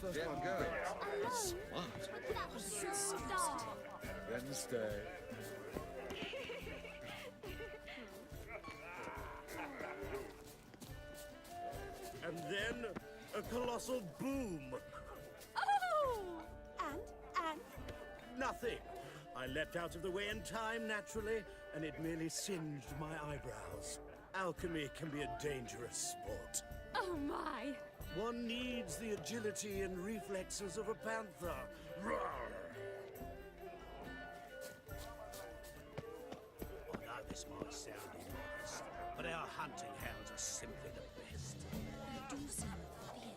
first one going. Smart. Wednesday. And then a colossal boom. Oh! And? Nothing. I leapt out of the way in time, naturally, and it merely singed my eyebrows. Alchemy can be a dangerous sport. Oh my! One needs the agility and reflexes of a panther. Roar! I know this might sound immodest, but our hunting hounds are simply the best. They do seem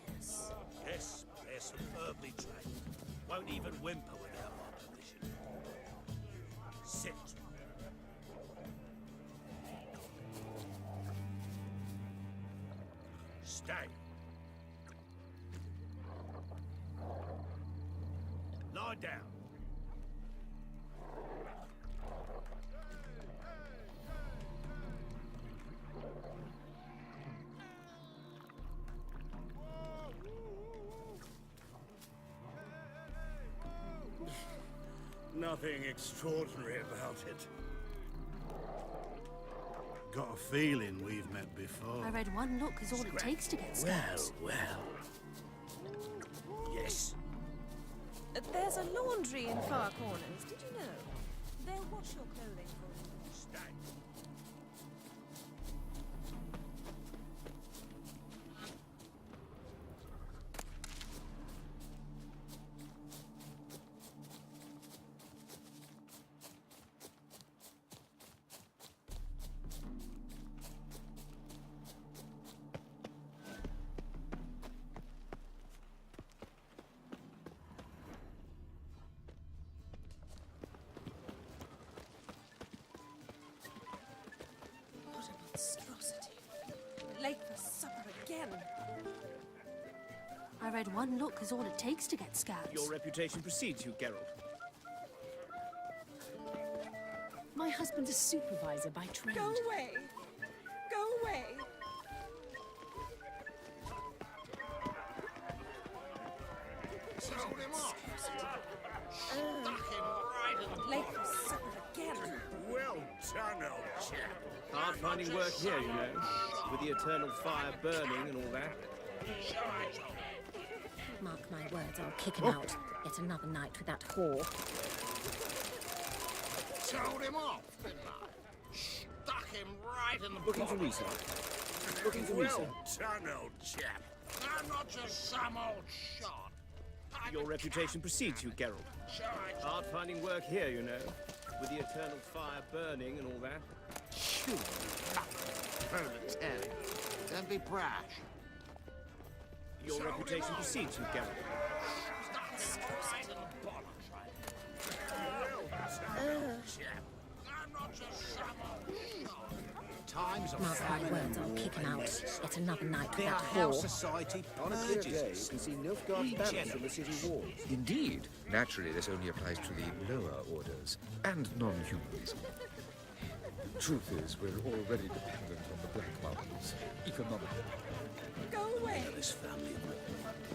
fierce. Yes, they're superbly trained. Won't even whimper without my permission. Sit. Stay. Lie down. Nothing extraordinary about it. Got a feeling we've met before. I read one look is all it takes to get scouts. Well. Yes. There's a laundry in far corners, did you know? They'll wash your clothing for you. Stay. What a monstrosity. Late for supper again. I read one look is all it takes to get scouts. Your reputation precedes you, Geralt. My husband's a supervisor by trade. Go away. Go away. Told him off. Stuck him right in the... Late for supper again. Well done, old chap. Hard finding work here, you know, with the eternal fire burning and all that. Mark my words, I'll kick him out. Yet another night with that whore. Told him off, didn't I? Stuck him right in the... Looking for Lisa. Looking for Lisa. Well done, old chap. I'm not just some old shot. Your reputation precedes you, Geralt. Hard finding work here, you know, with the eternal fire burning and all that. Shoot, proletariat. Don't be brash. Your reputation precedes you, Geralt. Stuck him right in the bottom. Well done, old chap. I'm not just some old shot. Times are Mark my words, I'll kick him out. Yet another night with Our that house whore. society On a clear purges day, you us. can see Nilfgaard's banners from the city walls. Indeed. Naturally, this only applies to the lower orders and non-humans. Truth is, we're already dependent on the Black Mountains, economically. Go away. This family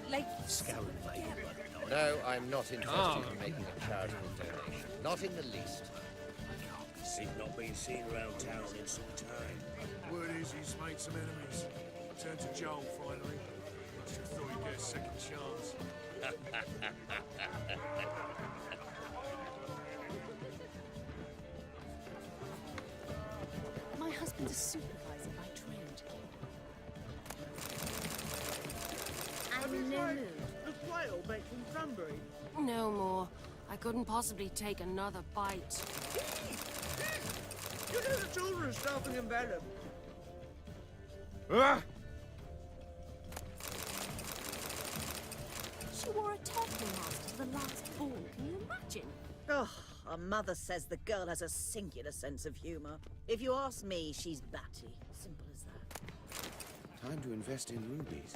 Late scouring Vegelbud. No, I'm not interested in making a charitable donation. Not in the least. He's not been seen around town in some time. Word is he's made some enemies. Turned to Joel finally. Must have thought he'd get a second chance. My husband's a supervisor by trade. I'm in no mood. The quail baked from cranberry. No more. I couldn't possibly take another bite. You know the children are starving in Vellum. She wore a turtle mask to the last ball. Can you imagine? Oh, our mother says the girl has a singular sense of humour. If you ask me, she's batty. Simple as that. Time to invest in rubies.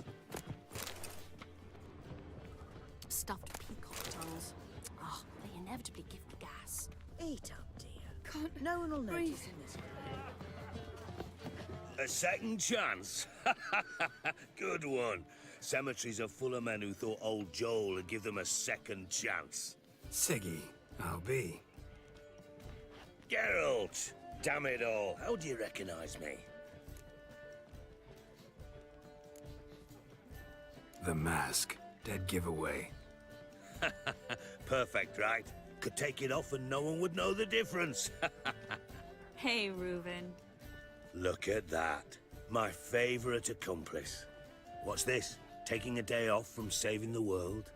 Stuffed peacock tongues. Oh, they inevitably give me gas. Eat up, dear. Can't No one will breathe. notice in this. A second chance. Good one. Cemeteries are full of men who thought old Joel would give them a second chance. Siggy, I'll be. Geralt! Damn it all, how do you recognize me? The mask. Dead giveaway. Perfect, right? Could take it off and no one would know the difference. Hey, Reuven. Look at that. My favorite accomplice. What's this? Taking a day off from saving the world?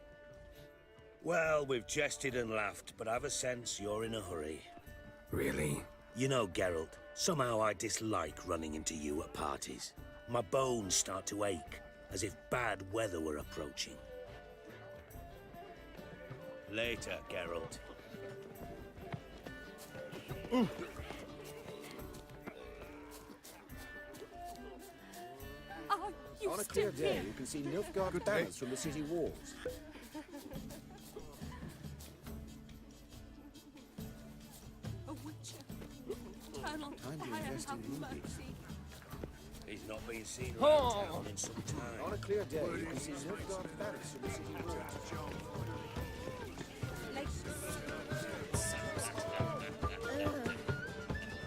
Well, we've jested and laughed, but I've a sense you're in a hurry. Really? You know, Geralt, somehow I dislike running into you at parties. My bones start to ache, as if bad weather were approaching. Later, Geralt. Oh, you On a still clear day, here? you can see Nilfgaard banners from the city walls. A witcher. Eternal Time to fire, invest in have rubies. mercy. He's not been seen around town in some time. On a clear day, you can see Nilfgaard banners from the city walls.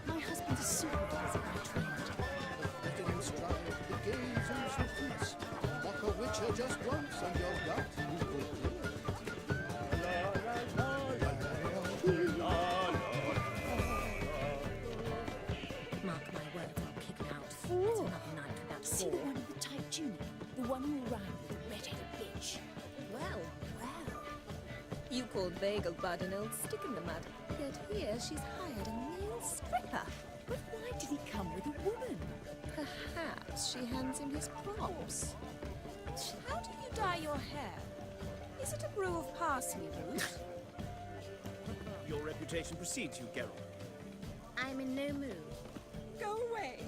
My husband's a supervisor by trade. Let him stride the gaze and the feast. Mock a witcher just once and you're right, you will Mark my words, I'll kick him out. It's another night without See the one in the tight tunic? The one who rhymed with the red-headed bitch? Well, well. You called Vegelbud an old stick in the mud, yet here she's hired a male stripper. But why did he come with a woman? Perhaps she hands him his props. How do you dye your hair? Is it a brew of parsley root? Your reputation precedes you, Geralt. I'm in no mood. Go away.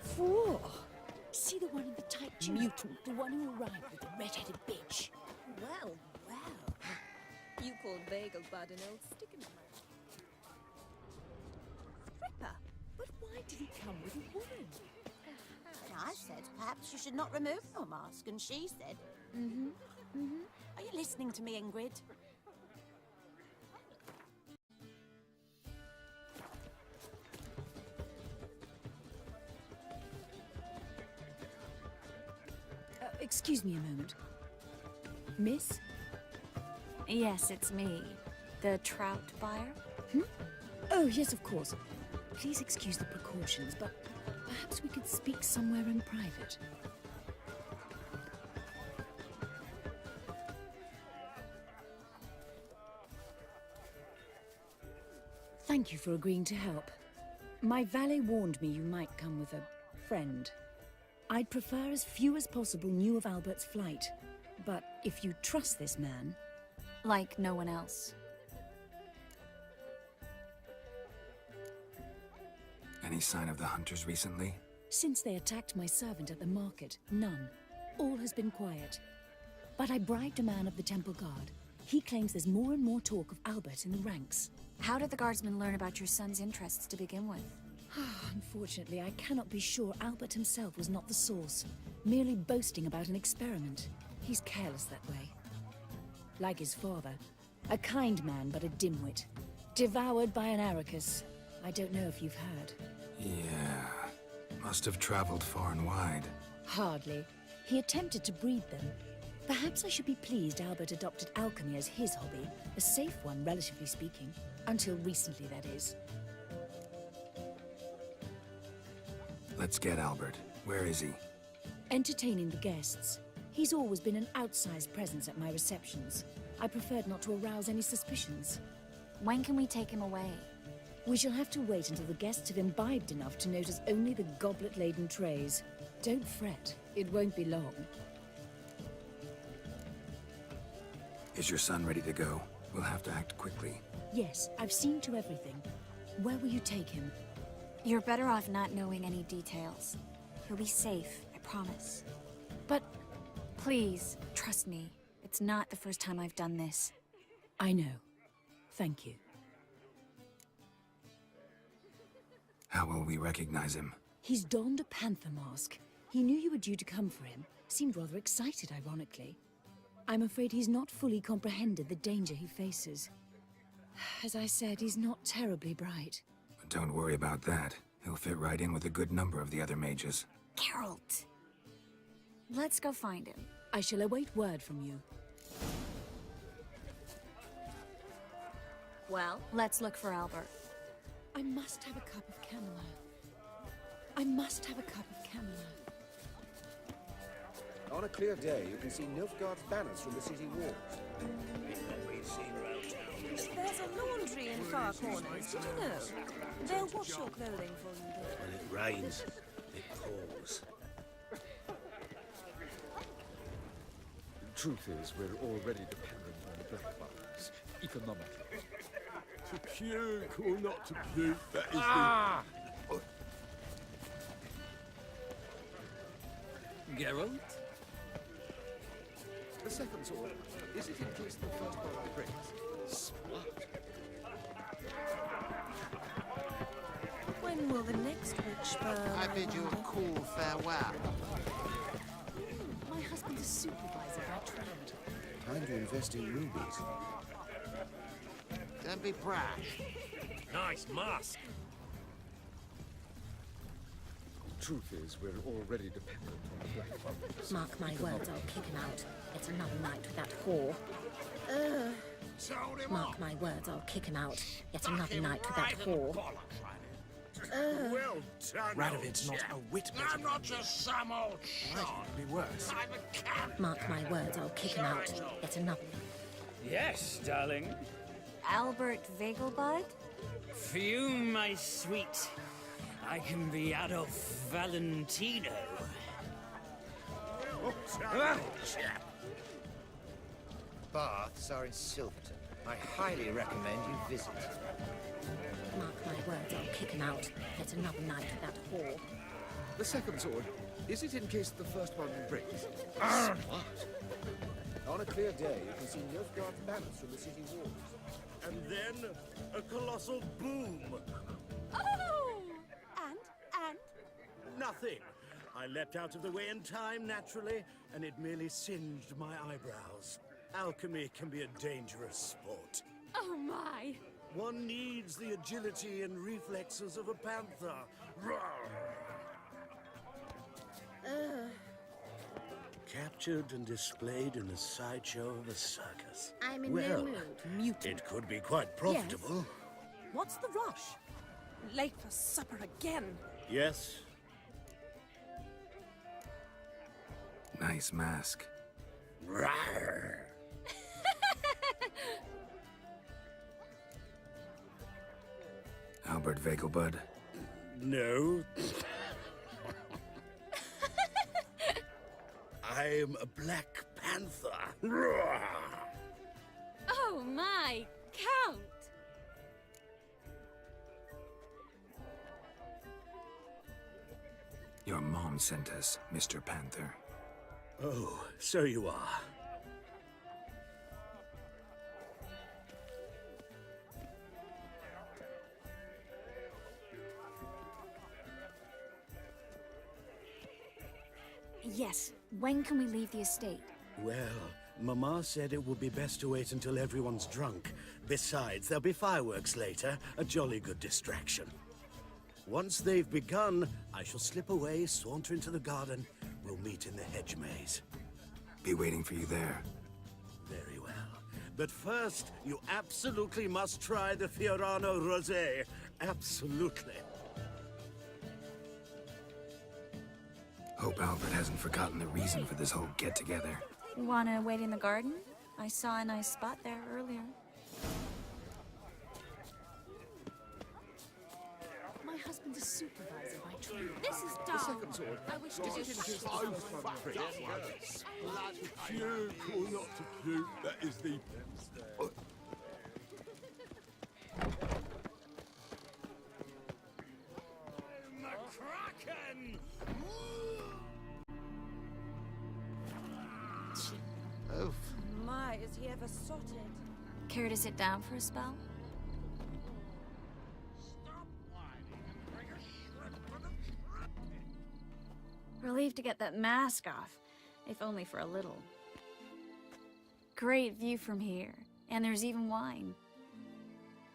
Four. See the one in the tight tunic? Mutant. The one who rhymed with the red-headed bitch? Well, well. You called Vegelbud an old stick in the mud. Stripper. But why did he come with a woman? I said, perhaps you should not remove your mask, and she said, Are you listening to me, Ingrid? Excuse me a moment. Miss? Yes, it's me. The trout buyer? Oh, yes, of course. Please excuse the precautions, but perhaps we could speak somewhere in private. Thank you for agreeing to help. My valet warned me you might come with a friend. I'd prefer as few as possible knew of Albert's flight, but if you trust this man... Like no one else. Any sign of the hunters recently? Since they attacked my servant at the market, none. All has been quiet. But I bribed a man of the Temple Guard. He claims there's more and more talk of Albert in the ranks. How did the guardsmen learn about your son's interests to begin with? Unfortunately, I cannot be sure Albert himself was not the source, merely boasting about an experiment. He's careless that way. Like his father, a kind man but a dimwit. Devoured by an Arrakis. I don't know if you've heard. Yeah. Must have traveled far and wide. Hardly. He attempted to breed them. Perhaps I should be pleased Albert adopted alchemy as his hobby. A safe one, relatively speaking. Until recently, that is. Let's get Albert. Where is he? Entertaining the guests. He's always been an outsized presence at my receptions. I preferred not to arouse any suspicions. When can we take him away? We shall have to wait until the guests have imbibed enough to notice only the goblet-laden trays. Don't fret. It won't be long. Is your son ready to go? We'll have to act quickly. Yes, I've seen to everything. Where will you take him? You're better off not knowing any details. He'll be safe, I promise. But... Please, trust me. It's not the first time I've done this. I know. Thank you. How will we recognize him? He's donned a panther mask. He knew you were due to come for him. Seemed rather excited, ironically. I'm afraid he's not fully comprehended the danger he faces. As I said, he's not terribly bright. Don't worry about that. He'll fit right in with a good number of the other mages. Geralt! Let's go find him. I shall await word from you. Well, let's look for Albert. I must have a cup of chamomile. I must have a cup of chamomile. On a clear day, you can see Nilfgaard's banners from the city walls. There's a laundry in far corners, did you know? They'll wash your clothing for you. When it rains, it pours. The truth is, we're already dependent on the black markets, economically. To puke or not to puke, that is Geralt? The second sword, is it in case the first one breaks? Smart. When will the next witch burn? I bid you a cool farewell. My husband's a supervisor by trade. Time to invest in rubies. Don't be brash. Nice mask. Truth is, we're already dependent on the black markets. Mark my words, I'll kick him out. It's another night with that whore. Mark my words, I'll kick him out. Yet another night with that whore. Well done. Radovid's not a whit better. I'm not just some old shot. be worse. I'm a cat. Mark my words, I'll kick him out. Yet another. Yes, darling. Albert Vegelbud? Fume, my sweet. I can be Adolf Valentino. Baths are in Silverton. I highly recommend you visit. Mark my words, I'll kick him out. Yet another night with that whore. The second sword, is it in case the first one breaks? Smart. On a clear day, you can see Nilfgaard's banners from the city walls. And then a colossal boom. Oh! And? Nothing. I leapt out of the way in time, naturally, and it merely singed my eyebrows. Alchemy can be a dangerous sport. Oh my! One needs the agility and reflexes of a panther. Captured and displayed in the sideshow of a circus. I'm in Well, no mood. It could be quite profitable. What's the rush? Late for supper again. Yes. Nice mask. Rawr. Albert Vegelbud. No. I'm a Black Panther. Oh my, Count! Your mom sent us, Mr. Panther. Oh, so you are. Yes, when can we leave the estate? Well, Mama said it would be best to wait until everyone's drunk. Besides, there'll be fireworks later, a jolly good distraction. Once they've begun, I shall slip away, saunter into the garden. We'll meet in the hedge maze. Be waiting for you there. Very well. But first, you absolutely must try the Fiorano Rosé. Absolutely. Hope Albert hasn't forgotten the reason for this whole get-together. Wanna wait in the garden? I saw a nice spot there earlier. My husband's a supervisor by trade. This is The dull. second sword, I wish is it in case the first one breaks? To puke or not to puke, that is the... McCracken! Oof. My, is he ever sorted? Care to sit down for a spell? Stop whining and bring a shrimp for the Relieved to get that mask off. if only for a little. Great view from here, and there's even wine.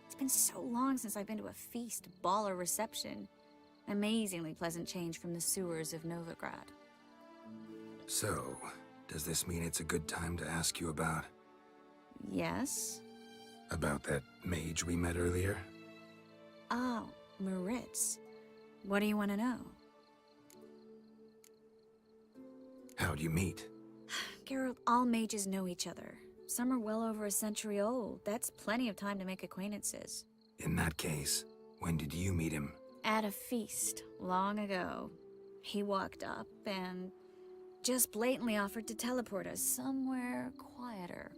It's been so long since I've been to a feast, ball, or reception. Amazingly pleasant change from the sewers of Novigrad. So, does this mean it's a good time to ask you about... Yes? About that mage we met earlier? Oh, Maritz. What do you want to know? How'd you meet? Geralt, all mages know each other. Some are well over a century old. That's plenty of time to make acquaintances. In that case, when did you meet him? At a feast, long ago. He walked up and just blatantly offered to teleport us somewhere quieter.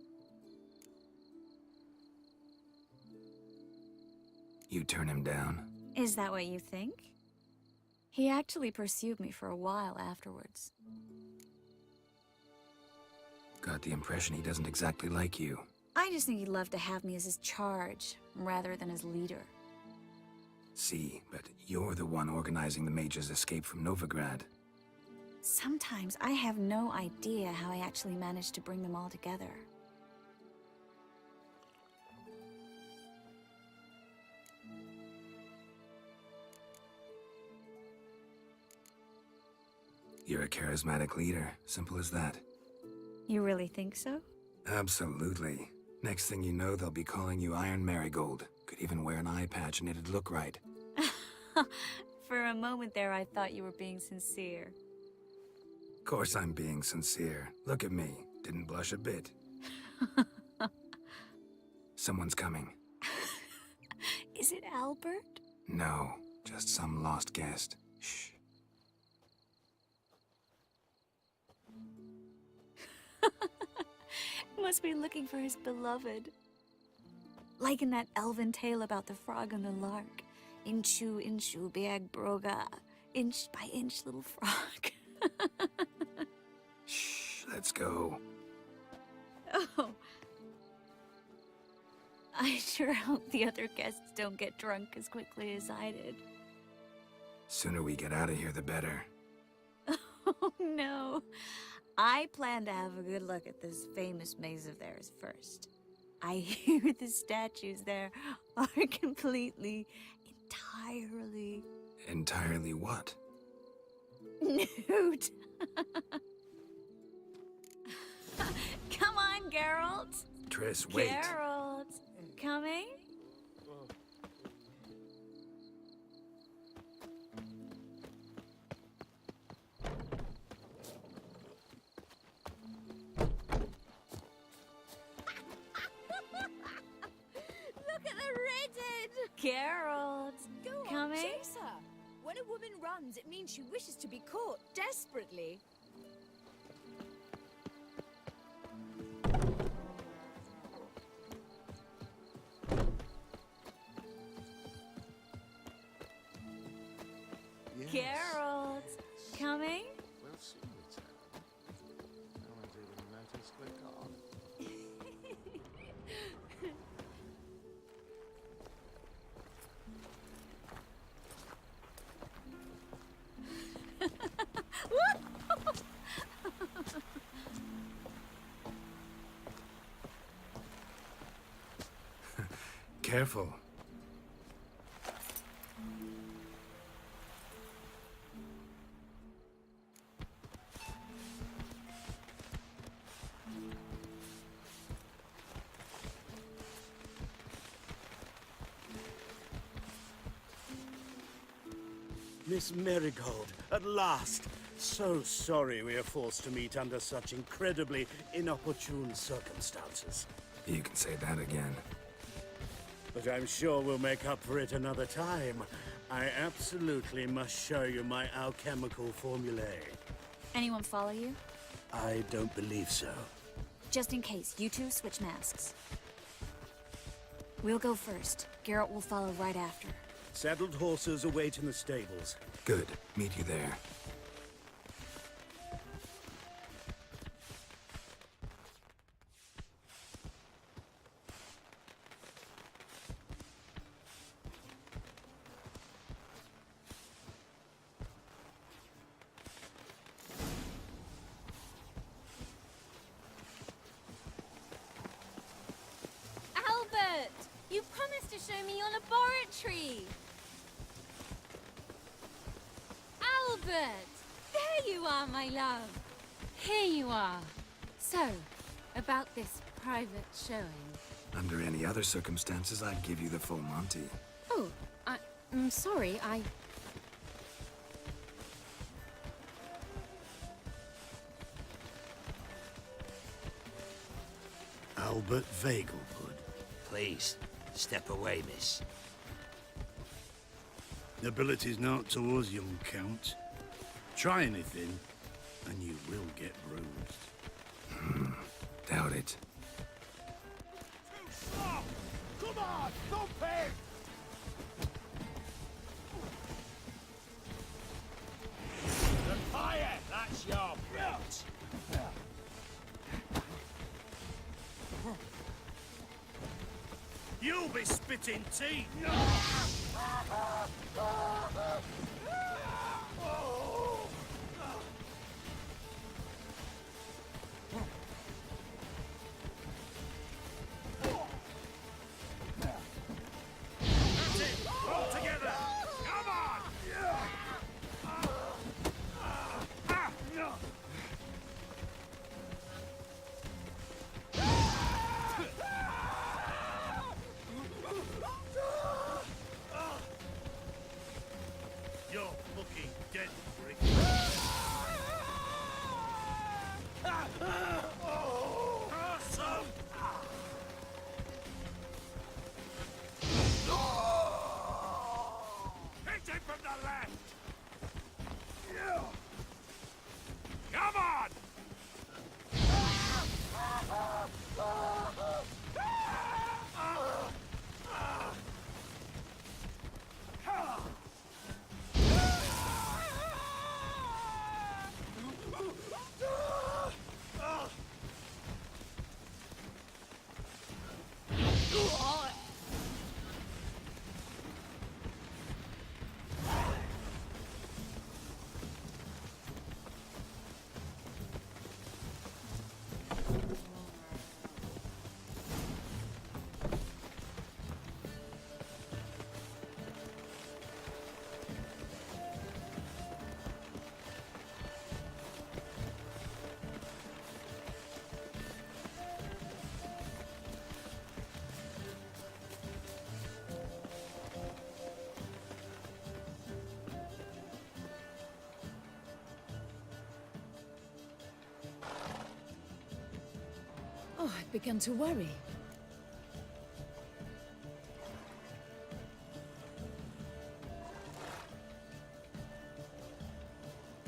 You turn him down? Is that what you think? He actually pursued me for a while afterwards. Got the impression he doesn't exactly like you. I just think he'd love to have me as his charge, rather than his leader. See, but you're the one organizing the mage's escape from Novigrad. Sometimes I have no idea how I actually managed to bring them all together. You're a charismatic leader, simple as that. You really think so? Absolutely. Next thing you know, they'll be calling you Iron Marigold. Could even wear an eye patch and it'd look right. For a moment there, I thought you were being sincere. Of course I'm being sincere. Look at me. Didn't blush a bit. Someone's coming. Is it Albert? No, just some lost guest. Shh. Must be looking for his beloved. Like in that elven tale about the frog and the lark. Inchu, inchu, beag broga. Inch by inch, little frog. Shh, let's go. Oh. I sure hope the other guests don't get drunk as quickly as I did. Sooner we get out of here, the better. Oh, no. I plan to have a good look at this famous maze of theirs first. I hear the statues there are entirely... Entirely what? Nude. Come on, Geralt. Triss, wait. Geralt, coming? Look at the redhead! Geralt, Go on, coming? chase her. When a woman runs, it means she wishes to be caught desperately. Yes. Geralt, coming? We'll soon return. Now unto the matters quick on. Careful. Miss Marigold, at last! So sorry we are forced to meet under such incredibly inopportune circumstances. You can say that again. But I'm sure we'll make up for it another time. I absolutely must show you my alchemical formulae. Anyone follow you? I don't believe so. Just in case, you two switch masks. We'll go first. Geralt will follow right after. Saddled horses await in the stables. Good. Meet you there. to show me your laboratory. Albert! There you are, my love. Here you are. So, about this private showing. Under any other circumstances, I'd give you the full Monty. Oh, I'm sorry, Albert Vegelbud. Please, step away, miss. Ability's not towards young Count. Try anything, and you will get bruised. Doubt it. Stop! Come on, thump him! The fire, that's your belt. You'll be spitting teeth! You're fucking dead, freak. Awesome! Hit him from the left! Come on! Oh, I've begun to worry.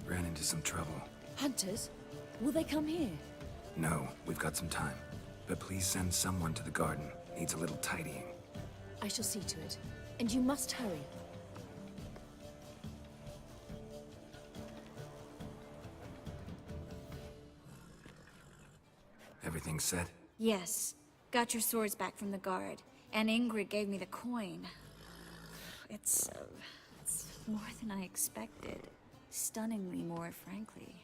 Ran into some trouble. Hunters? Will they come here? No, we've got some time. But please send someone to the garden. Needs a little tidying. I shall see to it. And you must hurry. Everything set? Yes. Got your swords back from the guard. And Ingrid gave me the coin. It's more than I expected. Stunningly more, frankly.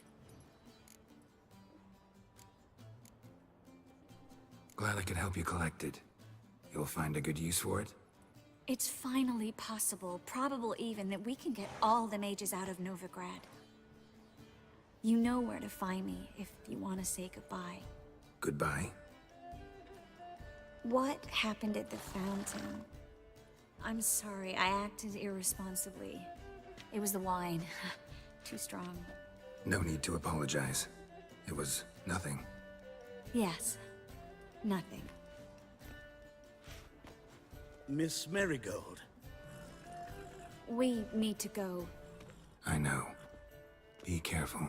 Glad I could help you collect it. You'll find a good use for it? It's finally possible, probable even, that we can get all the mages out of Novigrad. You know where to find me if you want to say goodbye. Goodbye? What happened at the fountain? I'm sorry, I acted irresponsibly. It was the wine. Too strong. No need to apologize. It was nothing. Yes. Nothing. Miss Marigold. We need to go. I know. Be careful.